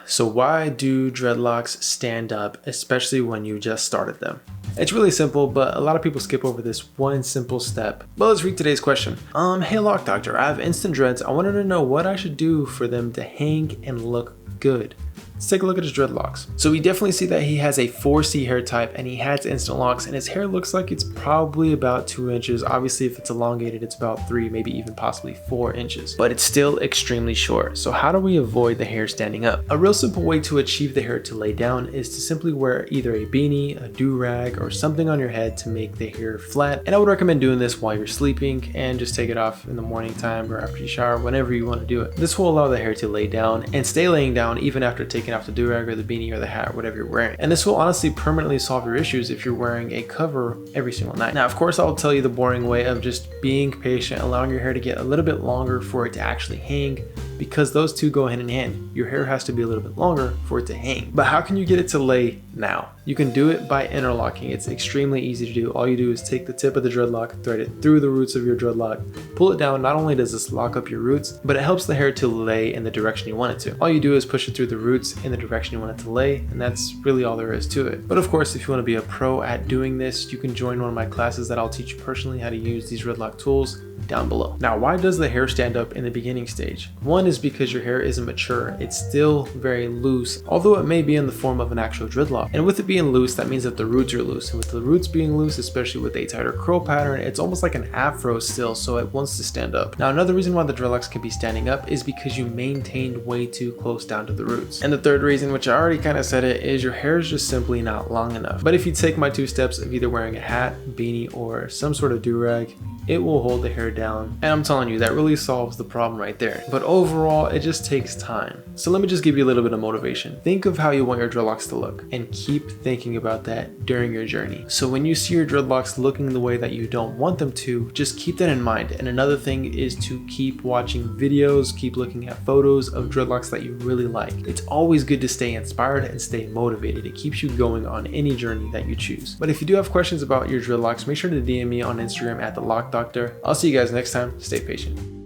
So why do dreadlocks stand up, especially when you just started them? It's really simple, but a lot of people skip over this one simple step. But let's read today's question. Hey Lock Doctor, I have instant dreads. I wanted to know what I should do for them to hang and look good. Let's take a look at his dreadlocks. So we definitely see that he has a 4C hair type and he has instant locks, and his hair looks like it's probably about 2 inches. Obviously if it's elongated, it's about 3, maybe even possibly 4 inches, but it's still extremely short. So how do we avoid the hair standing up? A real simple way to achieve the hair to lay down is to simply wear either a beanie, a do-rag, or something on your head to make the hair flat. And I would recommend doing this while you're sleeping, and just take it off in the morning time or after you shower, whenever you want to do it. This will allow the hair to lay down and stay laying down even after taking off the do-rag or the beanie or the hat, whatever you're wearing. And this will honestly permanently solve your issues if you're wearing a cover every single night. Now, of course, I'll tell you the boring way of just being patient, allowing your hair to get a little bit longer for it to actually hang, because those two go hand in hand. Your hair has to be a little bit longer for it to hang. But how can you get it to lay now? You can do it by interlocking. It's extremely easy to do. All you do is take the tip of the dreadlock, thread it through the roots of your dreadlock, pull it down. Not only does this lock up your roots, but it helps the hair to lay in the direction you want it to. All you do is push it through the roots in the direction you want it to lay, and that's really all there is to it. But of course, if you want to be a pro at doing this, you can join one of my classes that I'll teach you personally how to use these dreadlock tools down below. Now, why does the hair stand up in the beginning stage? One is because your hair isn't mature. It's still very loose, although it may be in the form of an actual dreadlock. And with it being loose, that means that the roots are loose. And with the roots being loose, especially with a tighter curl pattern, it's almost like an afro still, so it wants to stand up. Now, another reason why the dreadlocks can be standing up is because you maintained way too close down to the roots. And the third reason, which I already kind of said it, is your hair is just simply not long enough. But if you take my 2 steps of either wearing a hat, beanie, or some sort of do-rag, it will hold the hair down. And I'm telling you, that really solves the problem right there. But overall, it just takes time. So let me just give you a little bit of motivation. Think of how you want your dreadlocks to look, and keep thinking about that during your journey. So when you see your dreadlocks looking the way that you don't want them to, just keep that in mind. And another thing is to keep watching videos, keep looking at photos of dreadlocks that you really like. It's always good to stay inspired and stay motivated. It keeps you going on any journey that you choose. But if you do have questions about your dreadlocks, make sure to DM me on Instagram at the Lock Doctor. I'll see you guys next time. Stay patient.